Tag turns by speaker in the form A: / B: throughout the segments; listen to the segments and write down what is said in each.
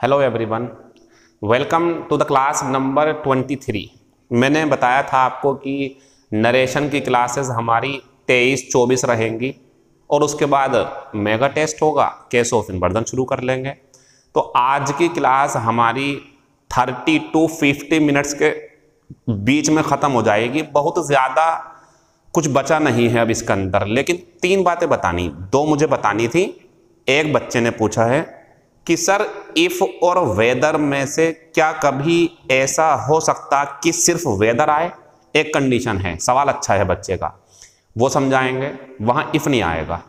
A: Hello everyone, welcome to the class number 23। मैंने बताया था आपको कि नरेशन की क्लासेस हमारी 23-24 रहेंगी और उसके बाद मेगा टेस्ट होगा, केस ऑफ इनवर्जन शुरू कर लेंगे। तो आज की क्लास हमारी 30 to 50 मिनट्स के बीच में ख़त्म हो जाएगी। बहुत ज़्यादा कुछ बचा नहीं है अब इसके अंदर, लेकिन 3 बातें बतानी, 2 मुझे बतानी थी। एक बच्चे ने पूछा है कि सर इफ़ और वेदर में से क्या कभी ऐसा हो सकता कि सिर्फ वेदर आए? एक कंडीशन है। सवाल अच्छा है बच्चे का, वो समझाएंगे। वहाँ इफ़ नहीं आएगा,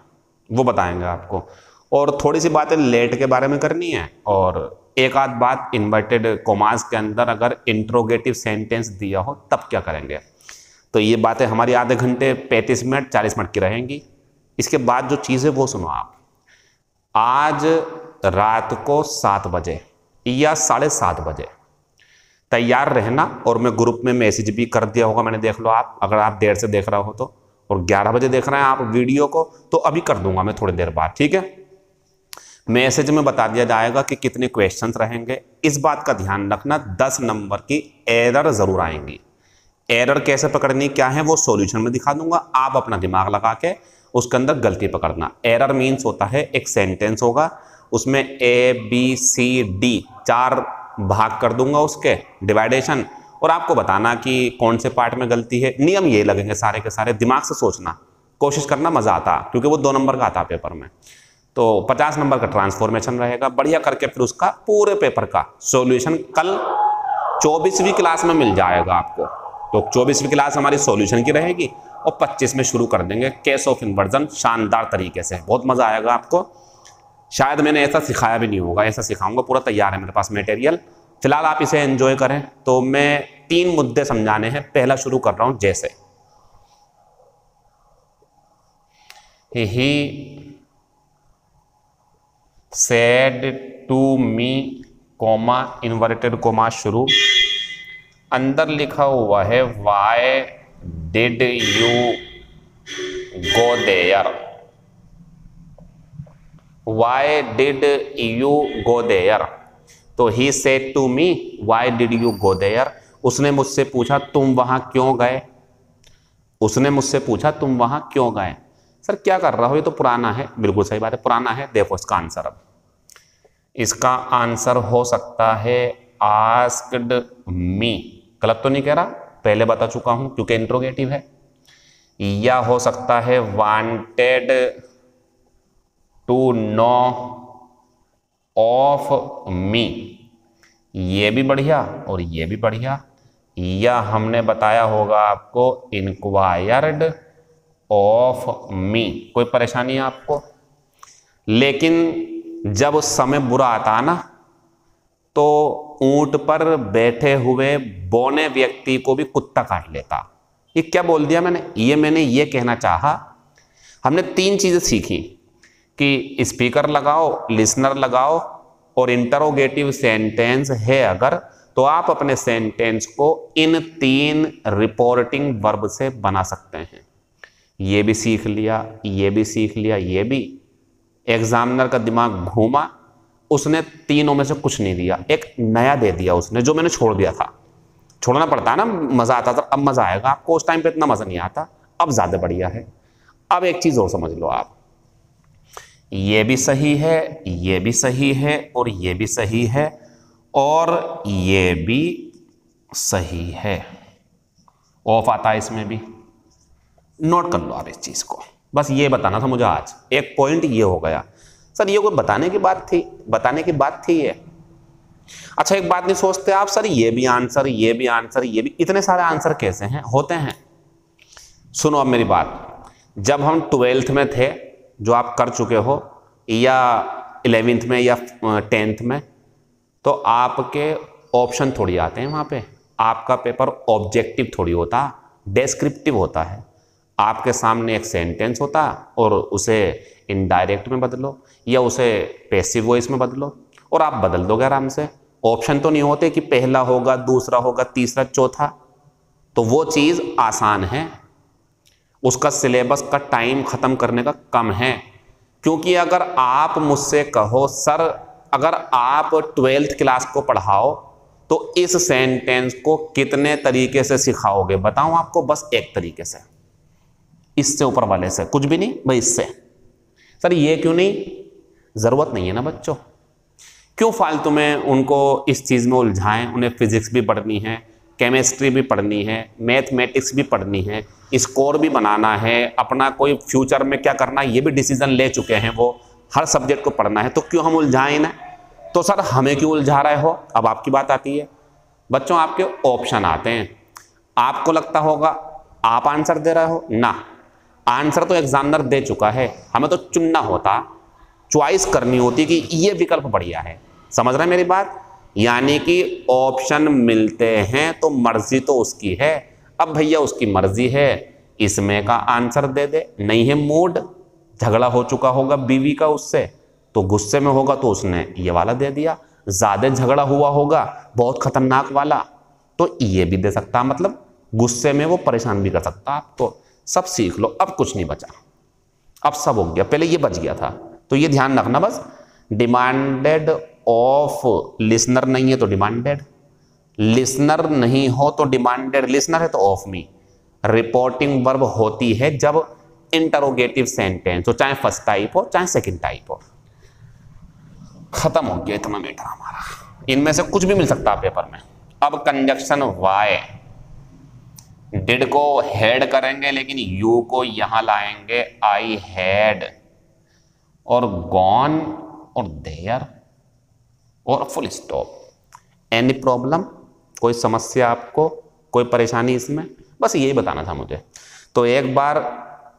A: वो बताएंगे आपको। और थोड़ी सी बातें लेट के बारे में करनी है, और एक आध बात इन्वर्टेड कोमास के अंदर अगर इंट्रोगेटिव सेंटेंस दिया हो तब क्या करेंगे। तो ये बातें हमारी आधे घंटे 35 मिनट 40 मिनट की रहेंगी। इसके बाद जो चीज़ है वो सुनो आप। आज रात को 7 बजे या 7:30 बजे तैयार रहना, और मैं ग्रुप में मैसेज भी कर दिया होगा, मैंने देख लो आप, अगर आप देर से देख रहा हो तो, और 11 बजे देख रहे हैं आप वीडियो को तो अभी कर दूंगा मैं थोड़ी देर बाद, ठीक है। मैसेज में बता दिया जाएगा कि कितने क्वेश्चंस रहेंगे। इस बात का ध्यान रखना, 10 नंबर की एरर जरूर आएंगी। एरर कैसे पकड़नी क्या है वो सॉल्यूशन में दिखा दूंगा, आप अपना दिमाग लगा के उसके अंदर गलती पकड़ना। एरर मीन्स होता है एक सेंटेंस होगा, उसमें ABCD 4 भाग कर दूंगा उसके डिवाइडेशन, और आपको बताना कि कौन से पार्ट में गलती है। नियम ये लगेंगे सारे के सारे, दिमाग से सोचना, कोशिश करना, मजा आता, क्योंकि वो 2 नंबर का आता पेपर में। तो 50 नंबर का ट्रांसफॉर्मेशन रहेगा, बढ़िया करके फिर उसका पूरे पेपर का सॉल्यूशन कल 24वीं क्लास में मिल जाएगा आपको। तो 24वीं क्लास हमारी सॉल्यूशन की रहेगी और 25 में शुरू कर देंगे केस ऑफ इन्वर्जन शानदार तरीके से। बहुत मजा आएगा आपको। शायद मैंने ऐसा सिखाया भी नहीं होगा, ऐसा सिखाऊंगा। पूरा तैयार है मेरे पास मटेरियल, फिलहाल आप इसे एंजॉय करें। तो मैं 3 मुद्दे समझाने हैं। पहला शुरू कर रहा हूं, जैसे ही said to me comma inverted comma शुरू, अंदर लिखा हुआ है why did you go there. Why did you go there. तो he said to me why did you go there. उसने मुझसे पूछा तुम वहां क्यों गए। उसने मुझसे पूछा तुम वहां क्यों गए। सर क्या कर रहा हो, ये तो पुराना है। बिल्कुल सही बात है, पुराना है। देखो इसका आंसर, अब इसका आंसर हो सकता है आस्क्ड मी। गलत तो नहीं कह रहा, पहले बता चुका हूं क्योंकि इंट्रोगेटिव है। या हो सकता है wanted to know of me. ये भी बढ़िया और ये भी बढ़िया। या हमने बताया होगा आपको इंक्वायर्ड ऑफ मी। कोई परेशानी है आपको? लेकिन जब उस समय बुरा आता ना, तो ऊंट पर बैठे हुए बौने व्यक्ति को भी कुत्ता काट लेता। ये क्या बोल दिया मैंने? मैंने ये कहना चाहा, हमने 3 चीजें सीखी कि स्पीकर लगाओ, लिसनर लगाओ, और इंटरोगेटिव सेंटेंस है अगर, तो आप अपने सेंटेंस को इन 3 रिपोर्टिंग वर्ब से बना सकते हैं। ये भी सीख लिया, ये भी सीख लिया, ये भी। एग्जामिनर का दिमाग घूमा, उसने तीनों में से कुछ नहीं दिया, एक नया दे दिया उसने, जो मैंने छोड़ दिया था। छोड़ना पड़ता है ना, मजा आता था। अब मजा आएगा आपको, उस टाइम पे इतना मजा नहीं आता, अब ज्यादा बढ़िया है। अब एक चीज और समझ लो आप, ये भी सही है, ये भी सही है, और ये भी सही है, और ये भी सही है। ऑफ आता है इसमें भी। नोट कर लो आप इस चीज को, बस ये बताना था मुझे आज। एक पॉइंट ये हो गया। सर ये कोई बताने की बात थी? बताने की बात थी ये। अच्छा एक बात नहीं सोचते आप, सर ये भी आंसर, ये भी आंसर, ये भी, इतने सारे आंसर कैसे हैं होते हैं? सुनो अब मेरी बात। जब हम 12th में थे, जो आप कर चुके हो, या 11th में या 10th में, तो आपके ऑप्शन थोड़ी आते हैं वहाँ पे। आपका पेपर ऑब्जेक्टिव थोड़ी होता, डेस्क्रिप्टिव होता है। आपके सामने एक सेंटेंस होता और उसे इनडायरेक्ट में बदलो या उसे पैसिव वॉइस में बदलो, और आप बदल दोगे आराम से। ऑप्शन तो नहीं होते कि पहला होगा, दूसरा होगा, तीसरा, चौथा। तो वो चीज़ आसान है, उसका सिलेबस का टाइम ख़त्म करने का कम है। क्योंकि अगर आप मुझसे कहो सर अगर आप 12th क्लास को पढ़ाओ तो इस सेंटेंस को कितने तरीके से सिखाओगे? बताऊं आपको, बस एक तरीके से, इससे ऊपर वाले से कुछ भी नहीं, भाई इससे। सर ये क्यों नहीं? जरूरत नहीं है ना बच्चों, क्यों फालतू में उनको इस चीज में उलझाएं? उन्हें फिजिक्स भी पढ़नी है, केमिस्ट्री भी पढ़नी है, मैथमेटिक्स भी पढ़नी है, स्कोर भी बनाना है, अपना कोई फ्यूचर में क्या करना है ये भी डिसीजन ले चुके हैं, वो हर सब्जेक्ट को पढ़ना है, तो क्यों हम उलझाएं ना? तो सर हमें क्यों उलझा रहे हो? अब आपकी बात आती है बच्चों, आपके ऑप्शन आते हैं। आपको लगता होगा आप आंसर दे रहे हो ना, आंसर तो एग्जामिनर दे चुका है, हमें तो चुनना होता, चॉइस करनी होती कि ये विकल्प बढ़िया है। समझ रहे हैं मेरी बात? यानी कि ऑप्शन मिलते हैं तो मर्जी तो उसकी है। अब भैया उसकी मर्जी है, इसमें का आंसर दे दे, नहीं है मूड, झगड़ा हो चुका होगा बीवी का उससे, तो गुस्से में होगा तो उसने ये वाला दे दिया, ज्यादा झगड़ा हुआ होगा बहुत खतरनाक वाला तो ये भी दे सकता, मतलब गुस्से में वो परेशान भी कर सकता आपको। सब सीख लो, अब कुछ नहीं बचा, अब सब हो गया, पहले ये बच गया था, तो ये ध्यान रखना बस। डिमांडेड ऑफ लिसनर नहीं है तो डिमांडेड, लिसनर नहीं हो तो डिमांडेड, लिसनर है तो ऑफ मी। रिपोर्टिंग वर्ब होती है जब इंटरोगेटिव सेंटेंस हो, चाहे फर्स्ट टाइप हो चाहे सेकंड टाइप हो। खत्म हो गया इतना मैटर हमारा, इनमें से कुछ भी मिल सकता है पेपर में। अब कंजक्शन वाई, डिड को हेड करेंगे लेकिन यू को यहां लाएंगे, आई हैड, और गॉन और देयर और फुल स्टॉप। एनी प्रॉब्लम, कोई समस्या आपको, कोई परेशानी इसमें? बस यही बताना था मुझे। तो एक बार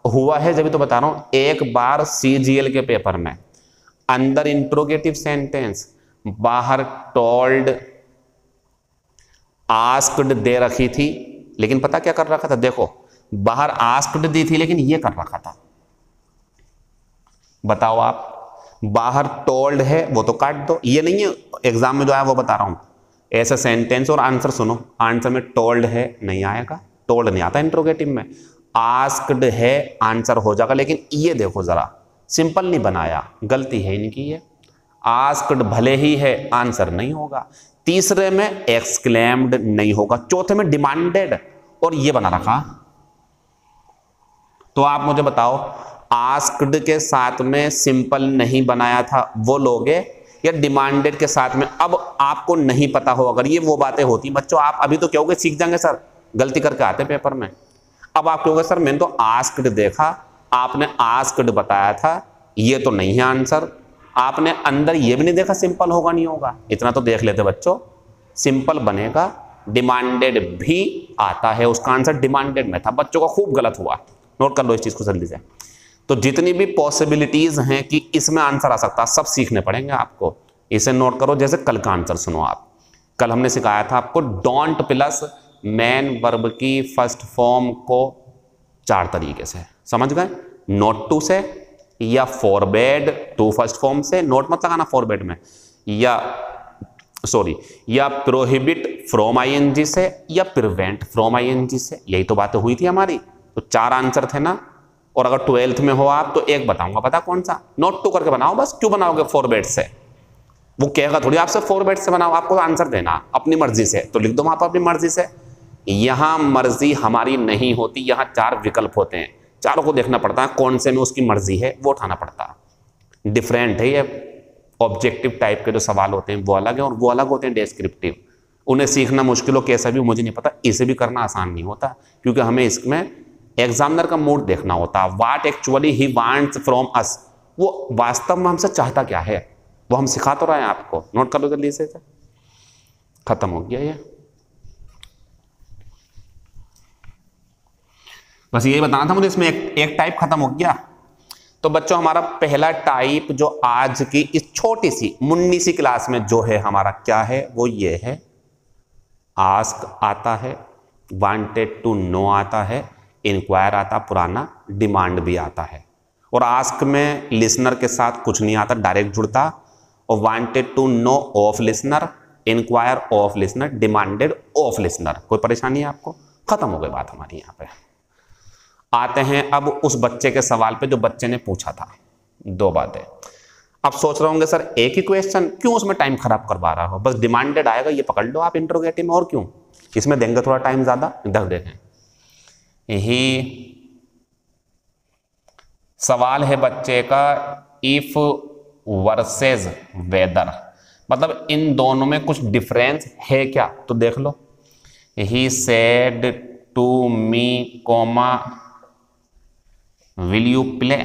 A: हुआ है जब तो बता रहा हूं, एक बार CGL के पेपर में अंदर इंट्रोगेटिव सेंटेंस, बाहर टोल्ड आस्क्ड दे रखी थी, लेकिन पता क्या कर रखा था? देखो बाहर आस्क्ड दी थी लेकिन ये कर रखा था। बताओ आप, बाहर टोल्ड है वो तो काट दो, ये नहीं है एग्जाम में जो आया वो बता रहा हूं। ऐसा सेंटेंस और आंसर सुनो, आंसर में टोल्ड है नहीं आएगा, टोल्ड नहीं आता इंट्रोगेटिव में, आस्क्ड है आंसर हो जाएगा, लेकिन ये देखो जरा सिंपल नहीं बनाया, गलती है इनकी ये। आस्क्ड भले ही है आंसर नहीं होगा, तीसरे में एक्सक्लेम्ड नहीं होगा, चौथे में डिमांडेड और ये बना रखा। तो आप मुझे बताओ, आस्क्ड के साथ में सिंपल नहीं बनाया था वो लोगे या डिमांडेड के साथ में? अब आपको नहीं पता हो, अगर ये वो बातें होती बच्चों, आप अभी तो कहोगे सीख जाएंगे सर, गलती करके आते पेपर में। अब आप कहोगे सर मैंने तो आस्क्ड देखा, आपने आस्क्ड बताया था, ये तो नहीं है आंसर, आपने अंदर ये भी नहीं देखा सिंपल होगा नहीं होगा। इतना तो देख लेते बच्चों, सिंपल बनेगा, डिमांडेड भी आता है, उसका आंसर डिमांडेड में था, बच्चों का खूब गलत हुआ। नोट कर लो इस चीज को जल्दी से। तो जितनी भी पॉसिबिलिटीज हैं कि इसमें आंसर आ सकता है, सब सीखने पड़ेंगे आपको, इसे नोट करो। जैसे कल का आंसर सुनो आप, कल हमने सिखाया था आपको डोंट प्लस मैन वर्ब की फर्स्ट फॉर्म को 4 तरीके से, समझ गए? नोट टू से, या फॉरबेड टू फर्स्ट फॉर्म से, नोट मत लगाना फॉरबेड में, या सॉरी, या प्रोहिबिट फ्रॉम आईएनजी से, या प्रिवेंट फ्रॉम आईएनजी से। यही तो बातें हुई थी हमारी, तो 4 आंसर थे ना। और अगर 12th में हो आप तो एक बताऊंगा, पता कौन सा? नोट टू करके बनाओ बस। क्यों बनाओगे फॉरबेड से? वो कहेगा थोड़ी आपसे फॉरबेड से बनाओ, आपको आंसर देना अपनी मर्जी से, तो लिख दो वहां पर अपनी मर्जी से। यहां मर्जी हमारी नहीं होती, यहां 4 विकल्प होते हैं, चारों को देखना पड़ता है, कौन से में उसकी मर्जी है वो उठाना पड़ता है। डिफरेंट है ये। ऑब्जेक्टिव टाइप के जो सवाल होते हैं वो अलग है, और वो अलग होते हैं डिस्क्रिप्टिव। उन्हें सीखना मुश्किल हो कैसा भी मुझे नहीं पता, इसे भी करना आसान नहीं होता, क्योंकि हमें इसमें एग्जामिनर का मूड देखना होता है। What actually he wants from us, वो वास्तव में हमसे चाहता क्या है, वो हम सिखा तो रहे हैं आपको। नोट कर लो जल्दी से। खत्म हो गया ये, बस यही बताना था मुझे, इसमें एक टाइप खत्म हो गया। तो बच्चों हमारा पहला टाइप जो आज की इस छोटी सी मुन्नी सी क्लास में जो है हमारा क्या है, वो ये है, आस्क आता है, वांटेड टू नो आता है, इंक्वायर आता पुराना, डिमांड भी आता है। और आस्क में लिसनर के साथ कुछ नहीं आता, डायरेक्ट जुड़ता, और wanted to know of listener, inquire of listener, demanded of listener. कोई परेशानी है आपको? खत्म हो गई बात हमारी। यहाँ पे आते हैं अब उस बच्चे के सवाल पे जो बच्चे ने पूछा था। 2 बातें, अब सोच रहे होंगे सर एक ही क्वेश्चन क्यों उसमें टाइम खराब करवा रहा हो, बस डिमांडेड आएगा ये पकड़ लो आप इंट्रोगेटिव में, और क्यों इसमें देंगे थोड़ा टाइम ज्यादा। इधर देखें, यही सवाल है बच्चे का, इफ वर्सेस वेदर, मतलब इन दोनों में कुछ डिफरेंस है क्या, तो देख लो। He said to me comma will you play.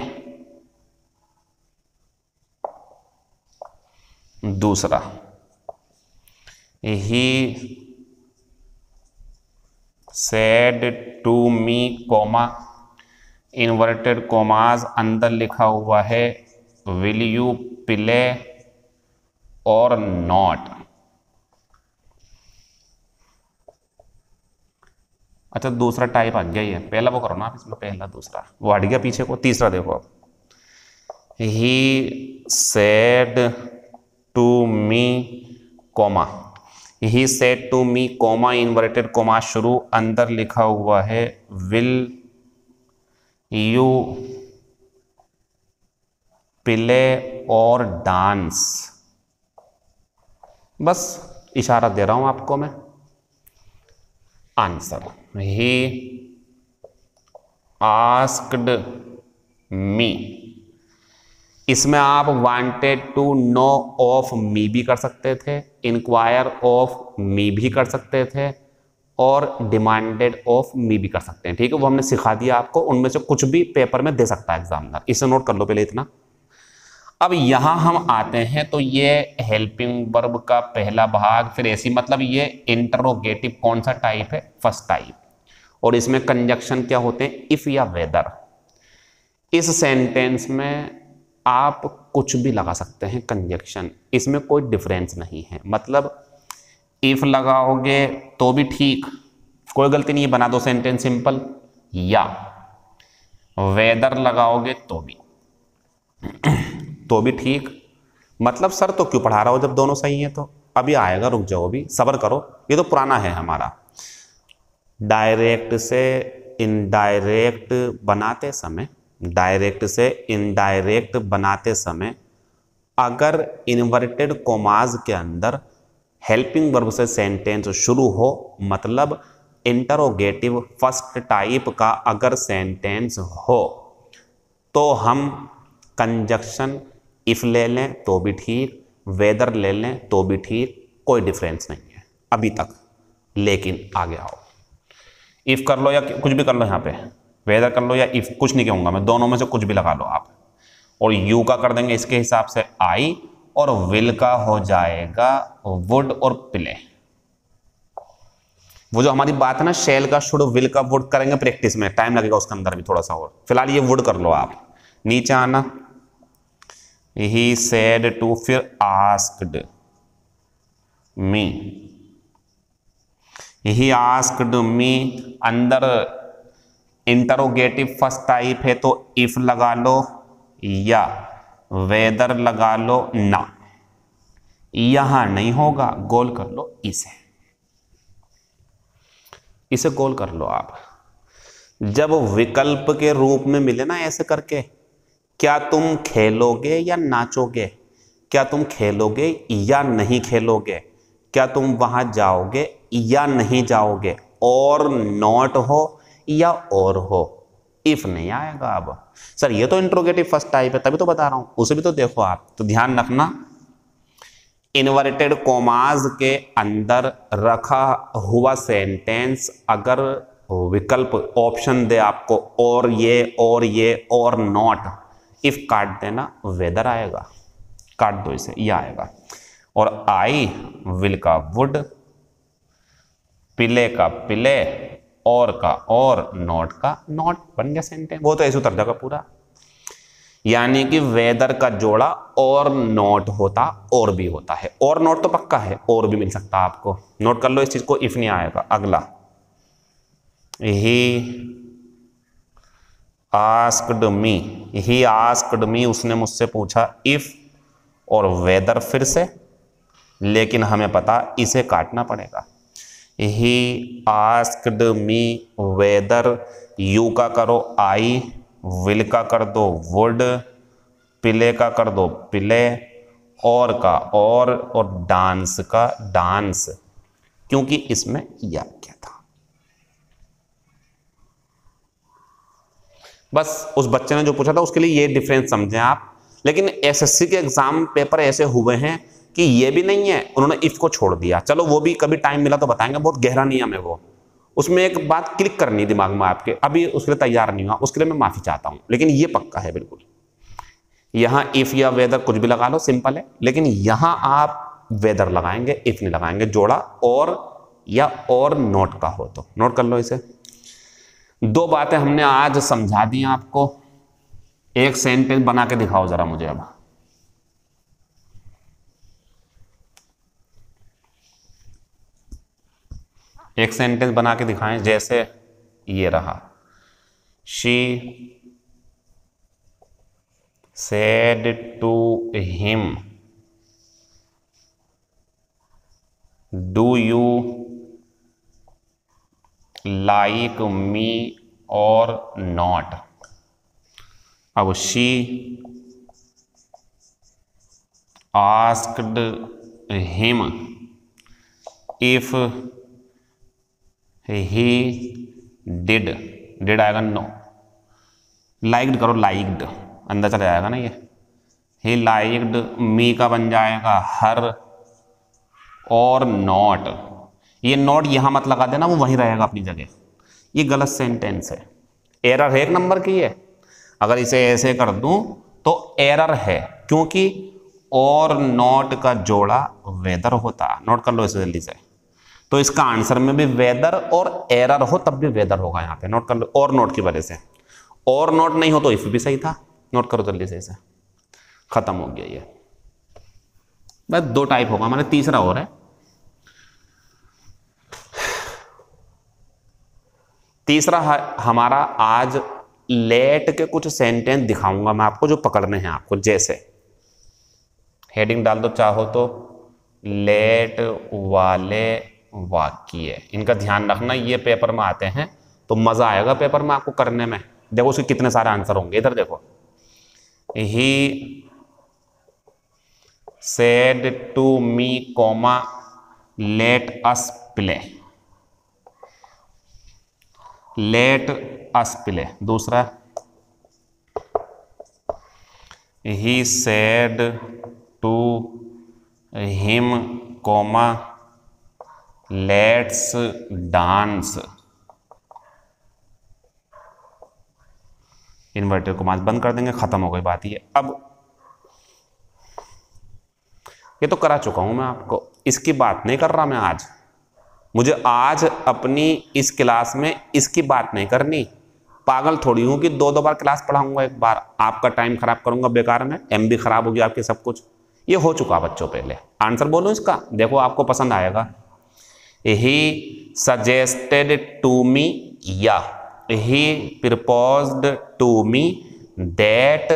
A: दूसरा, he said to me comma, inverted commas अंदर लिखा हुआ है विल यू प्ले और नॉट। अच्छा दूसरा टाइप आ गया, ये पहला वो करो ना आप, इसमें पहला दूसरा वो हट गया पीछे को। तीसरा देखो अब, he said to me comma, he said to me comma inverted comma शुरू, अंदर लिखा हुआ है विल यू प्ले और डांस। बस इशारा दे रहा हूं आपको मैं। आंसर, ही आस्क्ड मी, इसमें आप wanted to know of me भी कर सकते थे, इंक्वायर ऑफ मी भी कर सकते थे, और डिमांडेड ऑफ मी भी कर सकते हैं। ठीक है, वो हमने सिखा दिया आपको, उनमें से कुछ भी पेपर में दे सकता है एग्जामिनर, इसे नोट कर लो पहले इतना। अब यहां हम आते हैं तो ये हेल्पिंग वर्ब का पहला भाग, फिर ऐसी मतलब ये इंटरोगेटिव कौन सा टाइप है, फर्स्ट टाइप, और इसमें कंजक्शन क्या होते हैं, इफ या वेदर। इस सेंटेंस में आप कुछ भी लगा सकते हैं कंजक्शन, इसमें कोई डिफरेंस नहीं है। मतलब इफ लगाओगे तो भी ठीक, कोई गलती नहीं है, बना दो सेंटेंस सिंपल, या वेदर लगाओगे तो भी ठीक। मतलब सर तो क्यों पढ़ा रहा हो जब दोनों सही हैं, तो अभी आएगा, रुक जाओ अभी सब्र करो, ये तो पुराना है हमारा। डायरेक्ट से इनडायरेक्ट बनाते समय, डायरेक्ट से इनडायरेक्ट बनाते समय अगर इन्वर्टेड कोमास के अंदर हेल्पिंग वर्ब से सेंटेंस शुरू हो, मतलब इंटरोगेटिव फर्स्ट टाइप का अगर सेंटेंस हो, तो हम कंजक्शन इफ ले लें तो भी ठीक, वेदर ले लें तो भी ठीक, कोई डिफरेंस नहीं है अभी तक। लेकिन आगे आओ, इफ कर लो या कुछ भी कर लो, यहाँ पे वेदर कर लो या इफ, कुछ नहीं कहूँगा मैं, दोनों में से कुछ भी लगा लो आप। और यू का कर देंगे इसके हिसाब से आई, और विल का हो जाएगा वुड और प्ले। वो जो हमारी बात है ना, शेल का शुड विल का वुड करेंगे प्रैक्टिस में, टाइम लगेगा उसके अंदर भी थोड़ा सा, और फिलहाल ये वुड कर लो आप। नीचे आना, ही सेड टू, फिर asked me, he asked me, अंदर इंटरोगेटिव फर्स्ट टाइप है तो इफ लगा लो या वेदर लगा लो ना, यहां नहीं होगा, गोल कर लो इसे गोल कर लो आप। जब विकल्प के रूप में मिले ना ऐसे करके, क्या तुम खेलोगे या नाचोगे, क्या तुम खेलोगे या नहीं खेलोगे, क्या तुम वहां जाओगे या नहीं जाओगे, और नॉट हो या और हो, इफ नहीं आएगा। अब सर ये तो इंट्रोगेटिव फर्स्ट टाइप है, तभी तो बता रहा हूं, उसे भी तो देखो आप। तो ध्यान रखना, इन्वर्टेड कोमास के अंदर रखा हुआ सेंटेंस अगर विकल्प ऑप्शन दे आपको, और ये और नॉट, इफ काट देना वेदर आएगा, काट दो इसे, ये आएगा। और आई विल का वुड, पिले का पिले, और का और, नॉट का नॉट, बन गया सेंटेंस। वो तो ऐसे उतर जाएगा पूरा, यानी कि वेदर का जोड़ा और नॉट होता, और भी होता है, और नॉट तो पक्का है, और भी मिल सकता है आपको, नोट कर लो इस चीज को, इफ नहीं आएगा। अगला, he asked me, he asked me, उसने मुझसे पूछा, इफ और वेदर फिर से, लेकिन हमें पता इसे काटना पड़ेगा। He asked me whether, you का करो आई, विल का कर दो वुड, प्ले का कर दो प्ले, और का और डांस का डांस, क्योंकि इसमें या क्या था। बस उस बच्चे ने जो पूछा था उसके लिए ये डिफरेंस समझें आप। लेकिन एसएससी के एग्जाम पेपर ऐसे हुए हैं कि ये भी नहीं है, उन्होंने इफ को छोड़ दिया। चलो वो भी कभी टाइम मिला तो बताएंगे, बहुत गहरा नियम है वो। उसमें एक बात क्लिक करनी दिमाग में आपके, अभी उसके लिए तैयार नहीं हुआ, उसके लिए मैं माफी चाहता हूं, लेकिन ये पक्का है बिल्कुल। यहां इफ या वेदर कुछ भी लगा लो, सिंपल है, लेकिन यहां आप वेदर लगाएंगे, इफ नहीं लगाएंगे। जोड़ा और या और नोट का हो तो नोट कर लो इसे। दो बातें हमने आज समझा दी आपको। एक सेंटेंस बना के दिखाओ जरा मुझे अब। एक सेंटेंस बना के दिखाएं, जैसे ये रहा, she said to him, do you like me or not? अब she asked him if he did आएगा नो, लाइक्ड करो लाइक्ड, अंदर चला जाएगा ना ये। ही लाइक्ड मी का बन जाएगा हर, और नॉट, ये नॉट यहां मत लगा देना, वो वहीं रहेगा अपनी जगह। ये गलत सेंटेंस है, एरर है एक नंबर की है। अगर इसे ऐसे कर दूं तो एरर है, क्योंकि और नॉट का जोड़ा वेदर होता। नोट कर लो इसे जल्दी से। तो इसका आंसर में भी वेदर और एरर हो तब भी वेदर होगा यहाँ पे। नोट कर लो, और नोट की वजह से। और नोट नहीं हो तो इफ भी सही था। नोट करो जल्दी से इसे, खत्म हो गया ये। बस दो टाइप होगा हमारे, तीसरा और है। तीसरा हमारा आज लेट के कुछ सेंटेंस दिखाऊंगा मैं आपको, जो पकड़ने हैं आपको। जैसे हेडिंग डाल दो चाहो तो, लेट वाले वाक्य। इनका ध्यान रखना, ये पेपर में आते हैं तो मजा आएगा पेपर में आपको करने में। देखो उसके कितने सारे आंसर होंगे, इधर देखो। He said to me, let us play. Let us play। दूसरा, he said to him, let's dance। Inverted commas बंद कर देंगे, खत्म हो गई बात ये। अब ये तो करा चुका हूं मैं आपको, इसकी बात नहीं कर रहा मैं आज। मुझे आज अपनी इस क्लास में इसकी बात नहीं करनी। पागल थोड़ी हूं कि दो बार क्लास पढ़ाऊंगा, एक बार आपका टाइम खराब करूंगा बेकार में, एमबी खराब होगी आपकी, सब कुछ। ये हो चुका बच्चों। पहले आंसर बोलो इसका, देखो आपको पसंद आएगा। ही सजेस्टेड टू मी, या he proposed to me that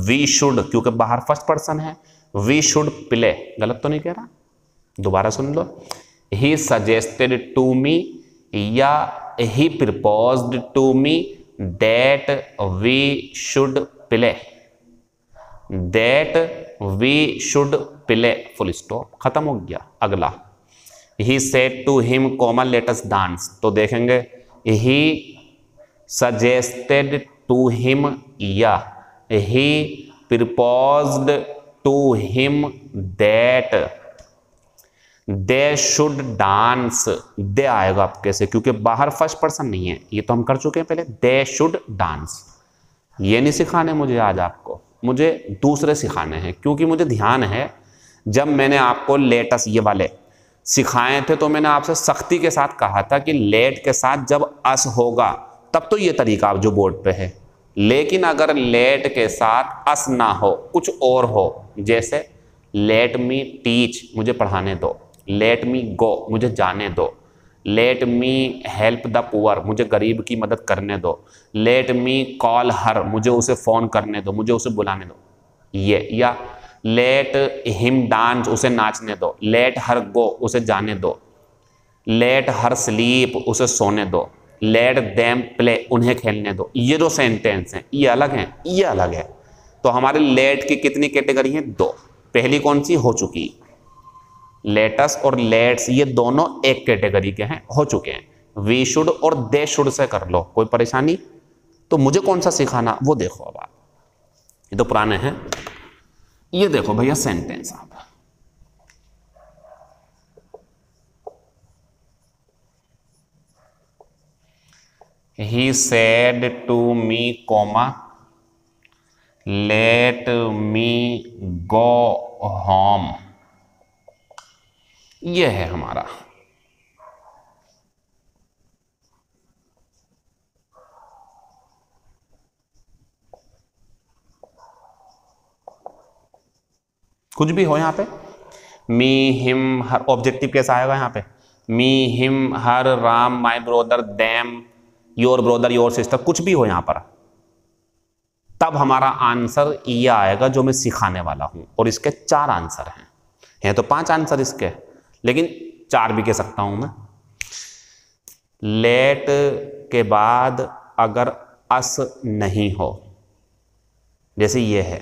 A: we should, क्योंकि बाहर फर्स्ट पर्सन है, we should play। गलत तो नहीं कह रहा, दोबारा सुन लो। he suggested to me, या he proposed to me that we should play, that we should play, full stop, खत्म हो गया। अगला, he said to him, let us dance। तो देखेंगे, he suggested to him, या he proposed to him that they should dance। दे आएगा आपके से, क्योंकि बाहर फर्स्ट पर्सन नहीं है, ये तो हम कर चुके हैं पहले। they should dance। ये नहीं सिखाने मुझे आज आपको, मुझे दूसरे सिखाने हैं, क्योंकि मुझे ध्यान है जब मैंने आपको लेटस ये वाले सिखाए थे तो मैंने आपसे सख्ती के साथ कहा था कि लेट के साथ जब अस होगा तब तो ये तरीका जो बोर्ड पे है। लेकिन अगर लेट के साथ अस ना हो, कुछ और हो, जैसे लेट मी टीच, मुझे पढ़ाने दो, लेट मी गो, मुझे जाने दो, let me help the poor, मुझे गरीब की मदद करने दो, लेट मी कॉल हर, मुझे उसे फ़ोन करने दो, मुझे उसे बुलाने दो, ये। या लेट हिम डांस, उसे नाचने दो, लेट हर गो, उसे जाने दो, लेट हर स्लीप, उसे सोने दो, लेट देम प्ले, उन्हें खेलने दो। ये जो सेंटेंस हैं ये अलग हैं, ये अलग है। तो हमारे लेट की कितनी कैटेगरी है? 2। पहली कौन सी हो चुकी? लेटस और लेट्स, ये दोनों एक कैटेगरी के हैं, हो चुके हैं। वी शुड और दे शुड से कर लो, कोई परेशानी? तो मुझे कौन सा सिखाना वो देखो। अब आप, ये तो पुराने हैं। ये देखो भैया सेंटेंस आप, he said to me comma let me go home, ये है हमारा। कुछ भी हो यहां पे, मी हिम हर, ऑब्जेक्टिव कैसा आएगा यहां पे? Me him her, Ram, my brother, them, your brother, your sister, कुछ भी हो यहां पर, तब हमारा आंसर ये आएगा जो मैं सिखाने वाला हूं। और इसके 4 आंसर हैं तो 5 आंसर इसके, लेकिन 4 भी कह सकता हूं मैं। लेट के बाद अगर अस नहीं हो, जैसे ये है,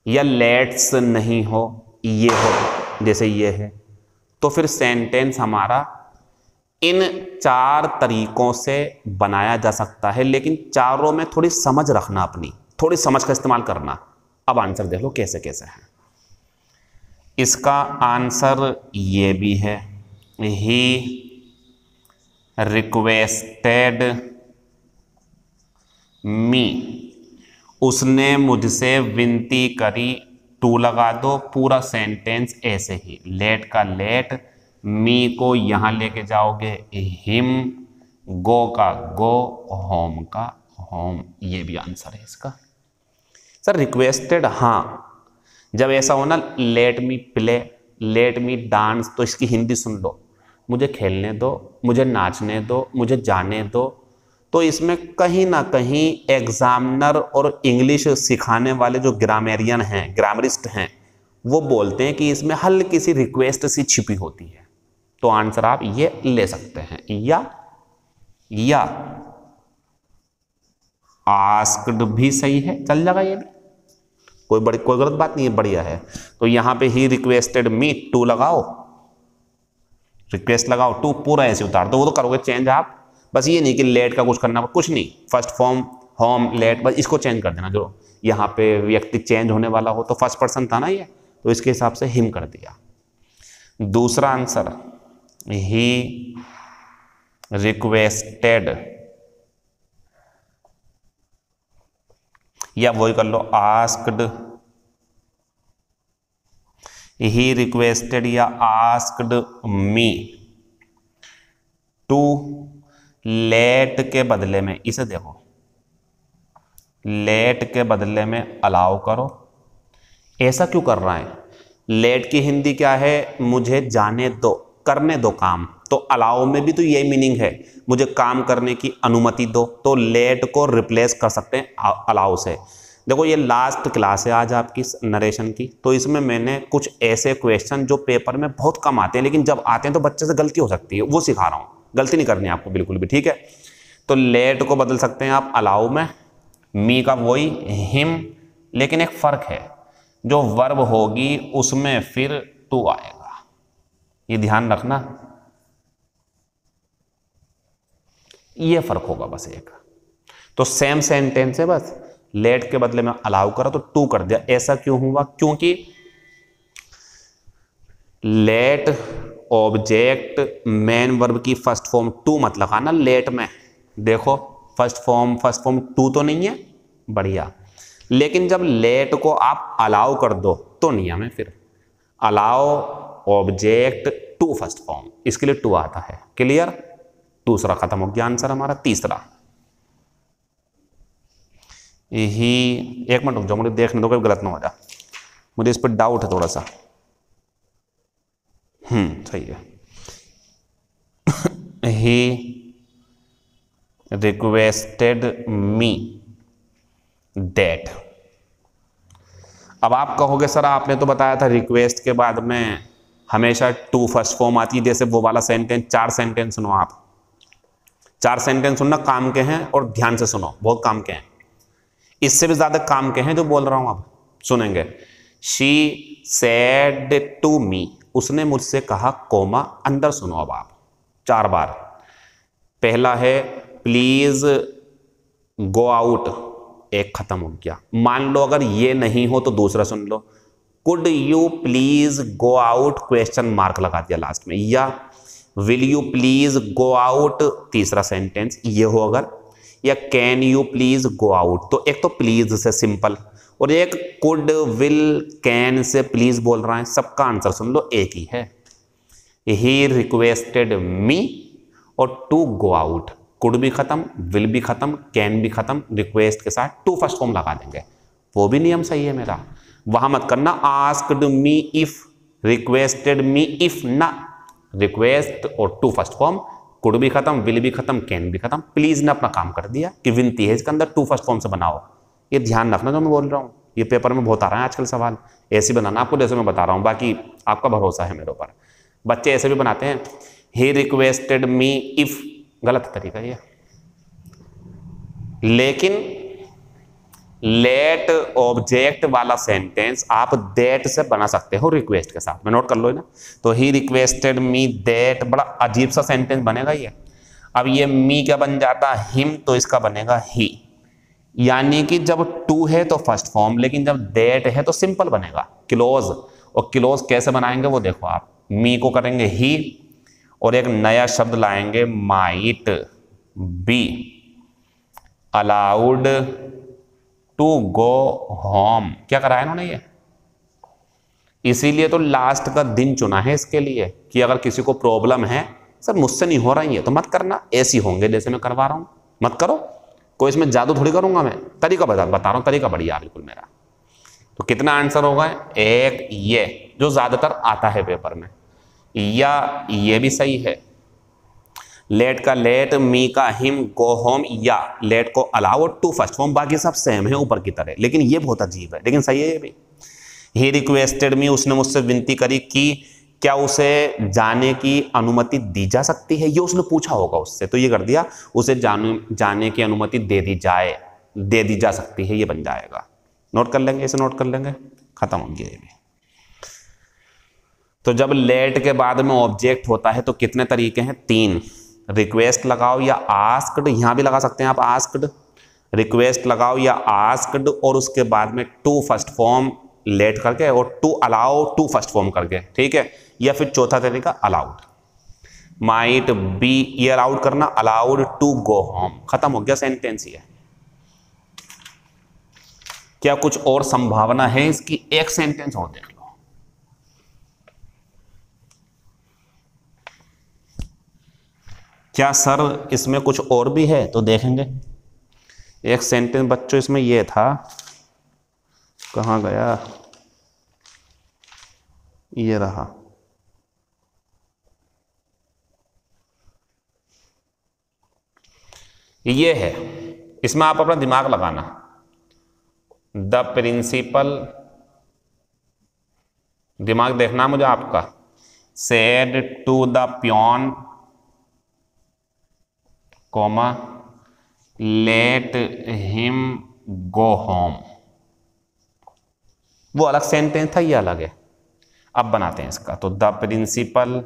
A: या लेट्स नहीं हो, ये हो, जैसे ये है, तो फिर सेंटेंस हमारा इन 4 तरीकों से बनाया जा सकता है, लेकिन चारों में थोड़ी समझ रखना, अपनी थोड़ी समझ का इस्तेमाल करना। अब आंसर देख लो कैसे कैसे है। इसका आंसर ये भी है, ही रिक्वेस्टेड मी, उसने मुझसे विनती करी, टू लगा दो, पूरा सेंटेंस ऐसे ही, लेट का लेट, मी को यहां लेके जाओगे हिम, गो का गो, होम का होम, ये भी आंसर है इसका। सर रिक्वेस्टेड, हाँ जब ऐसा हो ना, let me play, let me dance, तो इसकी हिंदी सुन लो, मुझे खेलने दो, मुझे नाचने दो, मुझे जाने दो, तो इसमें कहीं ना कहीं एग्जामिनर और इंग्लिश सिखाने वाले जो ग्रामेरियन हैं, ग्रामरिस्ट हैं, वो बोलते हैं कि इसमें हल्की सी रिक्वेस्ट सी छिपी होती है। तो आंसर आप ये ले सकते हैं, या आस्क्ड भी सही है, चल जाएगा ये भी, कोई गलत बात नहीं है, बढ़िया है। तो यहां पे ही रिक्वेस्टेड मी, टू लगाओ, रिक्वेस्ट लगाओ, टू पूरा ऐसे उतार दो, वो तो करोगे चेंज आप, बस ये नहीं कि लेट का कुछ करना, कुछ नहीं, फर्स्ट फॉर्म होम लेट, बस इसको चेंज कर देना, जो यहाँ पे व्यक्ति चेंज होने वाला हो, तो फर्स्ट पर्सन था ना ये, तो इसके हिसाब से हिम कर दिया। दूसरा आंसर, ही रिक्वेस्टेड, या वही कर लो आस्क्ड, ही रिक्वेस्टेड या आस्क्ड मी टू, लेट के बदले में, इसे देखो, लेट के बदले में अलाउ करो। ऐसा क्यों कर रहा है? लेट की हिंदी क्या है? मुझे जाने दो, करने दो काम, तो अलाउ में भी तो यही मीनिंग है, मुझे काम करने की अनुमति दो, तो लेट को रिप्लेस कर सकते हैं अलाउ से। देखो ये लास्ट क्लास है आज आपकी नरेशन की, तो इसमें मैंने कुछ ऐसे क्वेश्चन जो पेपर में बहुत कम आते हैं, लेकिन जब आते हैं तो बच्चे से गलती हो सकती है, वो सिखा रहा हूँ, गलती नहीं करनी है आपको बिल्कुल भी, ठीक है। तो लेट को बदल सकते हैं आप अलाउ में, मी का वही हिम, लेकिन एक फर्क है, जो वर्ब होगी उसमें फिर टू आएगा, ये ध्यान रखना, ये फर्क होगा बस एक। तो सेम सेंटेंस है, बस लेट के बदले में अलाउ करा तो टू कर दिया। ऐसा क्यों हुआ? क्योंकि लेट ऑब्जेक्ट मेन वर्ब की फर्स्ट फॉर्म टू मत लगाना लेट में, देखो फर्स्ट फॉर्म टू तो नहीं है, बढ़िया, लेकिन जब लेट को आप अलाउ कर दो तो नियम में फिर allow object to first form, इसके लिए टू आता है, क्लियर। दूसरा खत्म हो गया आंसर हमारा। तीसरा, ही, एक मिनट रुक जाओ, मुझे देखने दो कोई गलत ना हो जाए, मुझे इस पर डाउट है थोड़ा सा। सही है। He requested me that. अब आप कहोगे सर आपने तो बताया था रिक्वेस्ट के बाद में हमेशा टू फर्स्ट फॉर्म आती है, जैसे वो वाला सेंटेंस। 4 सेंटेंस सुनो आप, 4 सेंटेंस सुनना काम के हैं और ध्यान से सुनो, बहुत काम के हैं। इससे भी ज्यादा काम के हैं जो बोल रहा हूं, अब सुनेंगे। शी सेड टू मी, उसने मुझसे कहा, कोमा, अंदर सुनो अब आप 4 बार। पहला है प्लीज गो आउट, एक खत्म हो गया। मान लो अगर ये नहीं हो तो दूसरा सुन लो, could you please go out, question mark लगा दिया लास्ट में, या will you please go out, तीसरा सेंटेंस ये हो अगर, या can you please go out. तो एक तो प्लीज से सिंपल, और एक कुड विल कैन से प्लीज बोल रहा है। सबका आंसर सुन लो, एक ही है। ही रिक्वेस्टेड मी और टू गो आउट, कुड भी खत्म, विल भी खत्म, कैन भी खत्म, रिक्वेस्ट के साथ टू फर्स्ट फॉर्म लगा देंगे, वो भी नियम सही है मेरा। वहां मत करना asked me if, requested me if, ना, रिक्वेस्ट और टू फर्स्ट फॉर्म, कुड भी खत्म, विल भी खत्म, कैन भी खत्म। प्लीज ने अपना काम कर दिया कि विनती है इसके अंदर टू फर्स्ट फॉर्म से बनाओ। ये ध्यान रखना जो मैं बोल रहा हूँ, ये पेपर में बहुत आ रहा है आजकल सवाल, ऐसे बनाना आपको जैसे मैं बता रहा हूँ, बाकी आपका भरोसा है मेरे ऊपर। बच्चे ऐसे भी बनाते हैं, ही रिक्वेस्टेड मी इफ, गलत तरीका ये। लेकिन लेट ऑब्जेक्ट वाला सेंटेंस आप दैट से बना सकते हो रिक्वेस्ट के साथ में, नोट कर लो ना। तो ही रिक्वेस्टेड मी दैट, बड़ा अजीब सा सेंटेंस बनेगा ये। अब ये मी क्या बन जाता, हिम, तो इसका बनेगा ही। यानी कि जब टू है तो फर्स्ट फॉर्म, लेकिन जब दैट है तो सिंपल बनेगा, क्लोज। और क्लोज कैसे बनाएंगे वो देखो आप, मी को करेंगे ही और एक नया शब्द लाएंगे, might be allowed to go home. क्या करा है इन्होंने ये, इसीलिए तो लास्ट का दिन चुना है इसके लिए कि अगर किसी को प्रॉब्लम है, सर मुझसे नहीं हो रही है तो मत करना, ऐसी होंगे जैसे मैं करवा रहा हूं, मत करो। कोई इसमें जादू थोड़ी करूंगा मैं, तरीका बता रहा हूं, तरीका बढ़िया बिल्कुल मेरा। तो कितना आंसर होगा, एक ये जो ज्यादातर आता है पेपर में, या ये भी सही है, लेट का लेट, मी का हिम, गो होम, या लेट को अलाउ, टू फर्स्ट फॉर्म, बाकी सब सेम है ऊपर की तरह, लेकिन ये बहुत अजीब है, लेकिन सही है ये भी। ही रिक्वेस्टेड मी, उसने मुझसे विनती करी कि क्या उसे जाने की अनुमति दी जा सकती है, ये उसने पूछा होगा उससे, तो ये कर दिया, उसे जाने की अनुमति दे दी जा सकती है, ये बन जाएगा। नोट कर लेंगे, इसे नोट कर लेंगे, खत्म हो गया ये भी। तो जब लेट के बाद में ऑब्जेक्ट होता है तो कितने तरीके हैं, 3। रिक्वेस्ट लगाओ या आस्क्ड, यहां भी लगा सकते हैं आप आस्क्ड, रिक्वेस्ट लगाओ या आस्क्ड, और उसके बाद में टू फर्स्ट फॉर्म लेट करके और to allow to first form करके, ठीक है। या फिर चौथा तरीका अलाउड, माइट बी, ये अलाउड करना, अलाउड टू गो होम, खत्म हो गया सेंटेंस ये। क्या कुछ और संभावना है इसकी, एक सेंटेंस और देख लो। क्या सर इसमें कुछ और भी है, तो देखेंगे। एक सेंटेंस बच्चों इसमें ये था, कहाँ गया, ये रहा, ये है, इसमें आप अपना दिमाग लगाना। द प्रिंसिपल, दिमाग देखना मुझे आपका, said to the peon, comma, let him go home. वो अलग सेंटेंस था, ये अलग है। अब बनाते हैं इसका, तो द प्रिंसिपल,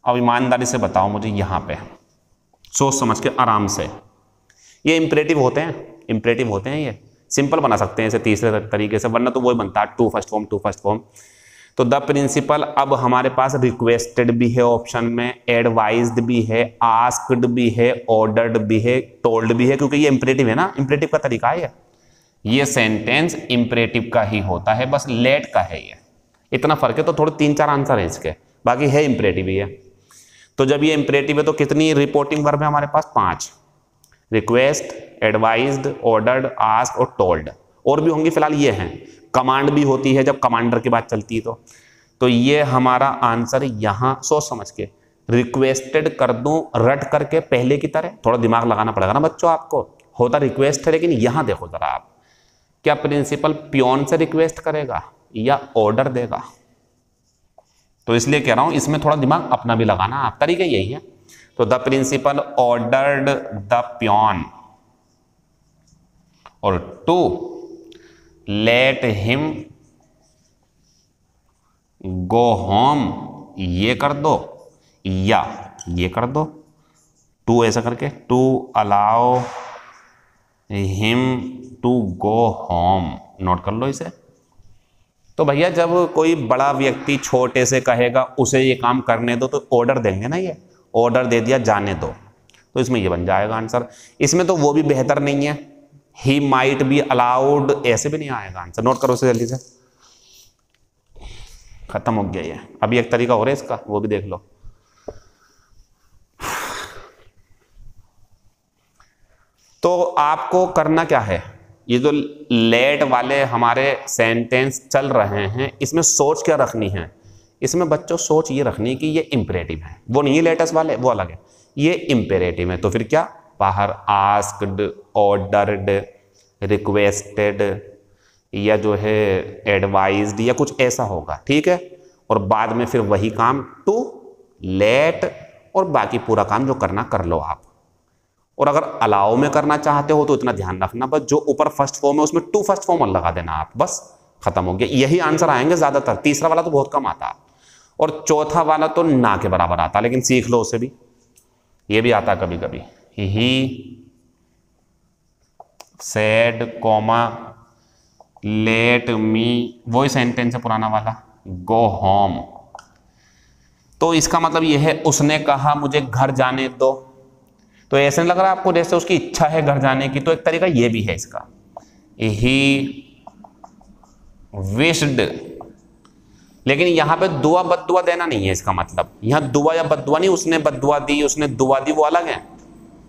A: अब ईमानदारी से बताओ मुझे, यहां पे सोच समझ के आराम से, ये इंपरेटिव होते हैं, ये सिंपल बना सकते हैं इसे तीसरे तरीके से, वरना तो वही बनता है टू फर्स्ट फॉर्म। तो द प्रिंसिपल, अब हमारे पास रिक्वेस्टेड भी है ऑप्शन में, एडवाइज्ड भी है, आस्क्ड भी है, ऑर्डर्ड भी है, टोल्ड भी है, क्योंकि ये इंपरेटिव है ना, इंपरेटिव का तरीका है ये सेंटेंस इंपरेटिव का ही होता है, बस लेट का है ये, इतना फर्क है। तो थोड़े 3-4 आंसर है इसके, बाकी है इंपरेटिव ही है। तो जब ये इंपरेटिव है तो कितनी रिपोर्टिंग वर्ब है हमारे पास, 5, रिक्वेस्ट, एडवाइज्ड, ऑर्डर्ड, आस्क और टोल्ड। और भी होंगी, फिलहाल ये हैं। कमांड भी होती है जब कमांडर की बात चलती है तो ये हमारा आंसर यहां, सोच समझ के रिक्वेस्टेड कर दूं रट करके पहले की तरह, थोड़ा दिमाग लगाना पड़ेगा ना बच्चों आपको, होता रिक्वेस्ट है, लेकिन यहां देखो जरा आप, क्या प्रिंसिपल पियोन से रिक्वेस्ट करेगा या ऑर्डर देगा, तो इसलिए कह रहा हूं इसमें थोड़ा दिमाग अपना भी लगाना आप, तरीका यही है। तो the principal ordered the peon और to let him go home, ये कर दो या ये कर दो, टू ऐसा करके, to allow him to go home, note कर लो इसे। तो भैया जब कोई बड़ा व्यक्ति छोटे से कहेगा उसे ये काम करने दो तो ऑर्डर देंगे ना, ये ऑर्डर दे दिया जाने दो, तो इसमें ये बन जाएगा आंसर। इसमें तो वो भी बेहतर नहीं है, ही माइट बी अलाउड, ऐसे भी नहीं आएगा आंसर। नोट करो इसे जल्दी से, खत्म हो गया ये। अभी एक तरीका हो रहा है इसका, वो भी देख लो। तो आपको करना क्या है, ये जो लेट वाले हमारे सेंटेंस चल रहे हैं इसमें सोच क्या रखनी है, इसमें बच्चों सोच ये रखनी है कि ये इंपेरेटिव है, वो नहीं है लेटेस्ट वाले, वो अलग है, ये इंपेरेटिव है। तो फिर क्या, बाहर आस्क्ड, ऑर्डर्ड, रिक्वेस्टेड या जो है एडवाइज्ड या कुछ ऐसा होगा, ठीक है। और बाद में फिर वही काम टू लेट, और बाकी पूरा काम जो करना कर लो आप। और अगर अलाउ में करना चाहते हो तो इतना ध्यान रखना, बस जो ऊपर फर्स्ट फॉर्म है उसमें टू फर्स्ट फॉर्म लगा देना आप, बस खत्म हो गया। यही आंसर आएंगे ज्यादातर, तीसरा वाला तो बहुत कम आता, और चौथा वाला तो ना के बराबर आता, लेकिन सीख लो उसे भी, ये भी आता कभी कभी। ही सेड कॉमा लेट मी, वही सेंटेंस है पुराना वाला, गो होम। तो इसका मतलब यह है उसने कहा मुझे घर जाने दो, तो ऐसे नहीं लग रहा आपको जैसे उसकी इच्छा है घर जाने की, तो एक तरीका ये भी है इसका, ही विश्ड। लेकिन यहां पे दुआ बद्दुआ देना नहीं है इसका मतलब, यहां दुआ या बद्दुआ नहीं, उसने बद्दुआ दी उसने दुआ दी, वो अलग है,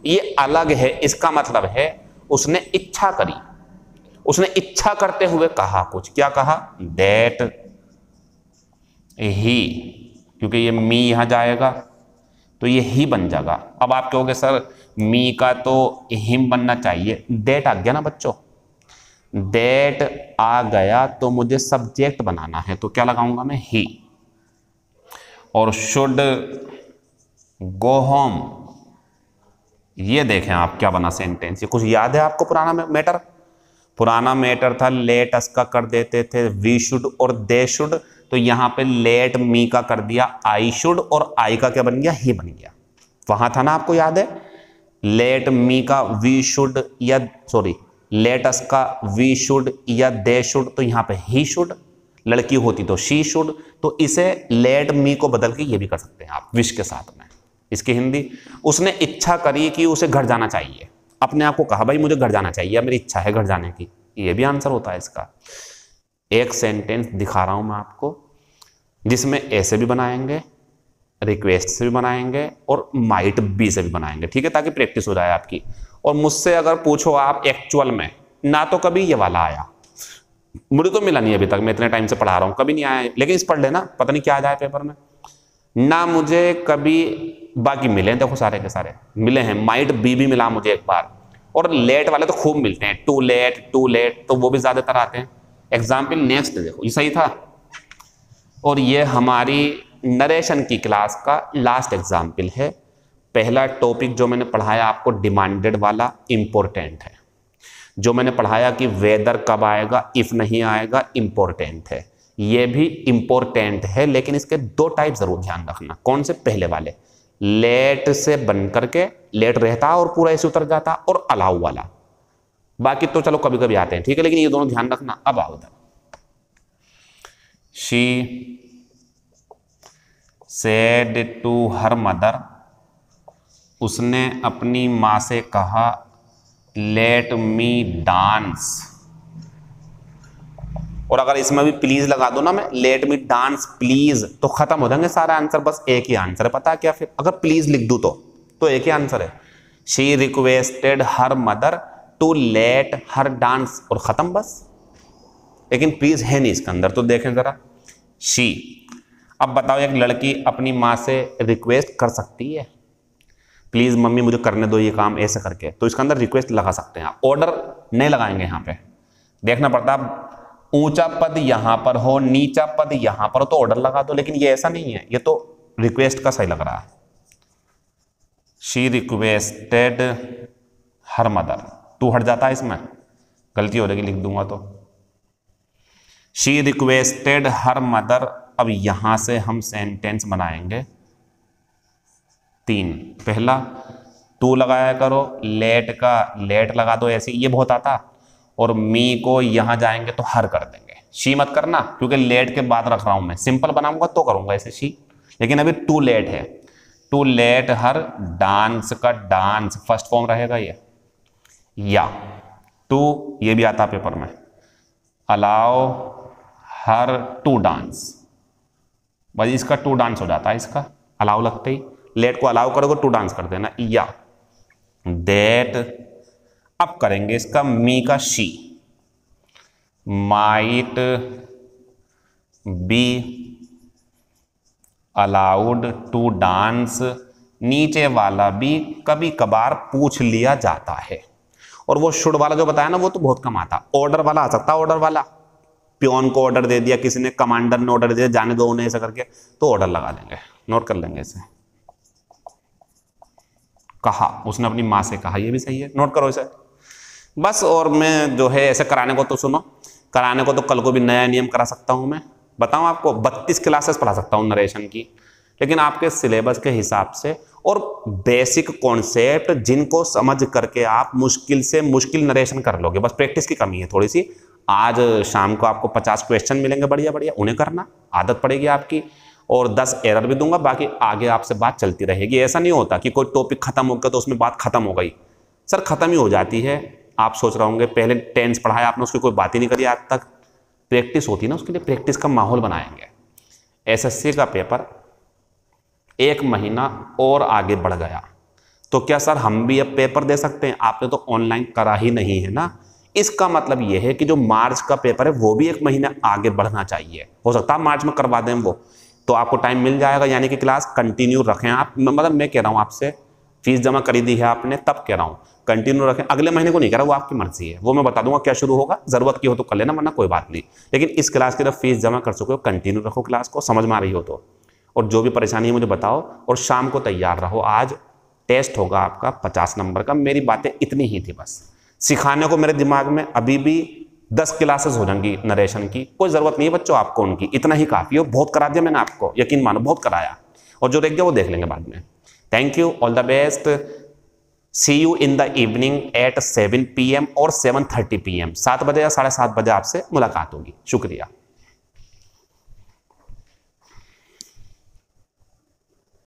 A: ये अलग है। इसका मतलब है उसने इच्छा करी, उसने इच्छा करते हुए कहा कुछ, क्या कहा, दैट ही, क्योंकि ये मी यहां जाएगा तो ये ही बन जाएगा। अब आप कहोगे सर मी का तो हिम बनना चाहिए, दैट आ गया ना बच्चों, दैट आ गया तो मुझे सब्जेक्ट बनाना है, तो क्या लगाऊंगा मैं, ही। और शुड गो होम, ये देखें आप क्या बना सेंटेंस, ये कुछ याद है आपको पुराना मैटर? पुराना मैटर था लेट अस का कर देते थे वी शुड और दे शुड, तो यहां पे लेट मी का कर दिया आई शुड, और आई का क्या बन गया, ही बन गया। वहां था ना, आपको याद है, लेट मी का वी शुड या सॉरी लेट अस का वी शुड या दे शुड, तो यहां पे ही शुड, लड़की होती तो शी शुड, तो इसे लेट मी को बदल के ये भी कर सकते हैं आप विश के साथ में। इसकी हिंदी, उसने इच्छा करी कि उसे घर जाना चाहिए, अपने आप को कहा भाई मुझे घर जाना चाहिए, मेरी इच्छा है घर जाने की, ये भी आंसर होता है इसका। एक सेंटेंस दिखा रहा हूं मैं आपको जिसमें ऐसे भी बनाएंगे, रिक्वेस्ट से भी बनाएंगे और माइट बी से भी बनाएंगे, ठीक है, ताकि प्रैक्टिस हो जाए आपकी। और मुझसे अगर पूछो आप एक्चुअल में, ना तो कभी ये वाला आया, मुझे तो मिला नहीं अभी तक, मैं इतने टाइम से पढ़ा रहा हूं, कभी नहीं आया, लेकिन इस पढ़ लेना, पता नहीं क्या आ जाए पेपर में। ना मुझे कभी बाकी मिले, देखो सारे के सारे मिले हैं, माइट बी भी मिला मुझे एक बार, और लेट वाले तो खूब मिलते हैं, टू लेट, तो वो भी ज्यादातर आते हैं। एग्जाम्पल नेक्स्ट देखो, ये सही था। और ये हमारी नरेशन की क्लास का लास्ट एग्जाम्पल है। पहला टॉपिक जो मैंने पढ़ाया आपको डिमांडेड वाला इंपॉर्टेंट है, जो मैंने पढ़ाया कि वेदर कब आएगा, इफ नहीं आएगा, इंपॉर्टेंट है, ये भी इंपॉर्टेंट है, लेकिन इसके दो टाइप जरूर ध्यान रखना। कौन से, पहले वाले लेट से बन करके लेट रहता और पूरा ऐसे उतर जाता, और अलाउ वाला, बाकी तो चलो कभी कभी आते हैं, ठीक है, लेकिन ये दोनों ध्यान रखना। अब आओ उधर, she said to her mother, उसने अपनी माँ से कहा लेट मी डांस, और अगर इसमें भी प्लीज लगा दो ना मैं, लेट मी डांस प्लीज, तो खत्म हो जाएंगे सारे आंसर, बस एक ही आंसर है, पता है क्या, फिर अगर प्लीज लिख दूं तो एक ही आंसर है। She requested her mother to let her dance, और खत्म बस, लेकिन प्लीज है नहीं इसके अंदर, तो देखें जरा शी। अब बताओ, एक लड़की अपनी माँ से रिक्वेस्ट कर सकती है प्लीज मम्मी मुझे करने दो ये काम ऐसे करके, तो इसके अंदर रिक्वेस्ट लगा सकते हैं आप, ऑर्डर नहीं लगाएंगे। यहां पे देखना पड़ता, ऊंचा पद यहां पर हो, नीचा पद यहां पर हो तो ऑर्डर लगा दो, लेकिन ये ऐसा नहीं है, ये तो रिक्वेस्ट का सही लग रहा है। She requested her mother, to हट जाता है इसमें, गलती हो जाएगी लिख दूंगा तो। शी रिक्वेस्टेड हर मदर, अब यहां से हम सेंटेंस बनाएंगे 3। पहला टू लगाया करो, लेट का लेट लगा दो ऐसे, ये बहुत आता, और मी को यहां जाएंगे तो हर कर देंगे। शी मत करना क्योंकि लेट के बाद रख रहा हूं मैं, सिंपल बनाऊंगा तो करूंगा ऐसे शी, लेकिन अभी टू लेट है। टू लेट हर डांस का डांस फर्स्ट फॉर्म रहेगा ये, या टू ये भी आता पेपर में, अलाउ हर टू डांस, बस इसका टू डांस हो जाता है, इसका अलाउ लगते ही लेट को अलाउ करोगे टू डांस कर देना। या दैट, अब करेंगे इसका मी का she, might be allowed to dance, नीचे वाला भी कभी कभार पूछ लिया जाता है। और वो शुड वाला जो बताया ना वो तो बहुत कम आता, ऑर्डर वाला आ सकता है, ऑर्डर वाला प्योन को ऑर्डर दे दिया किसी ने, कमांडर ने ऑर्डर दिया जाने दो उन्हें ऐसा करके, तो ऑर्डर लगा देंगे, नोट कर लेंगे इसे। कहा, उसने अपनी माँ से कहा, ये भी सही है, नोट करो इसे बस। और मैं जो है ऐसे कराने को तो सुनो, कराने को तो कल को भी नया नियम करा सकता हूं मैं, बताऊं आपको 32 क्लासेस पढ़ा सकता हूं नरेशन की, लेकिन आपके सिलेबस के हिसाब से और बेसिक कॉन्सेप्ट जिनको समझ करके आप मुश्किल से मुश्किल नरेशन कर लोगे, बस प्रैक्टिस की कमी है थोड़ी सी। आज शाम को आपको 50 क्वेश्चन मिलेंगे बढ़िया बढ़िया, उन्हें करना आदत पड़ेगी आपकी, और 10 एरर भी दूंगा, बाकी आगे आपसे बात चलती रहेगी। ऐसा नहीं होता कि कोई टॉपिक खत्म हो गया तो उसमें बात खत्म हो गई, सर खत्म ही हो जाती है। आप सोच रहे होंगे पहले टेंस पढ़ाया आपने, उसकी कोई बात ही नहीं करी आज तक, प्रैक्टिस होती है ना, उसके लिए प्रैक्टिस का माहौल बनाएंगे। एसएससी का पेपर 1 महीना और आगे बढ़ गया, तो क्या सर हम भी अब पेपर दे सकते हैं? आपने तो ऑनलाइन करा ही नहीं है ना, इसका मतलब यह है कि जो मार्च का पेपर है वो भी 1 महीना आगे बढ़ना चाहिए। हो सकता है मार्च में करवा दें वो, तो आपको टाइम मिल जाएगा, यानी कि क्लास कंटिन्यू रखें आप। मतलब मैं कह रहा हूँ आपसे, फीस जमा करी दी है आपने तब कह रहा हूँ कंटिन्यू रखें, अगले महीने को नहीं कह रहा, वो आपकी मर्जी है, वो मैं बता दूंगा क्या शुरू होगा, जरूरत की हो तो कर लेना वरना कोई बात नहीं। लेकिन इस क्लास की जब फीस जमा कर चुके हो कंटिन्यू रखो क्लास को, समझ में आ रही हो तो, और जो भी परेशानी है मुझे बताओ, और शाम को तैयार रहो। आज टेस्ट होगा आपका 50 नंबर का, मेरी बातें इतनी ही थी बस, सिखाने को मेरे दिमाग में अभी भी 10 क्लासेस हो जाएंगी नरेशन की, कोई जरूरत नहीं है बच्चों आपको उनकी, इतना ही काफी है, बहुत करा दिया मैंने आपको, यकीन मानो बहुत कराया, और जो रह गया वो देख लेंगे बाद में। Thank you, all the best, see you in the evening at 7 PM और 7:30 PM, 7 बजे या 7:30 बजे आपसे मुलाकात होगी। शुक्रिया।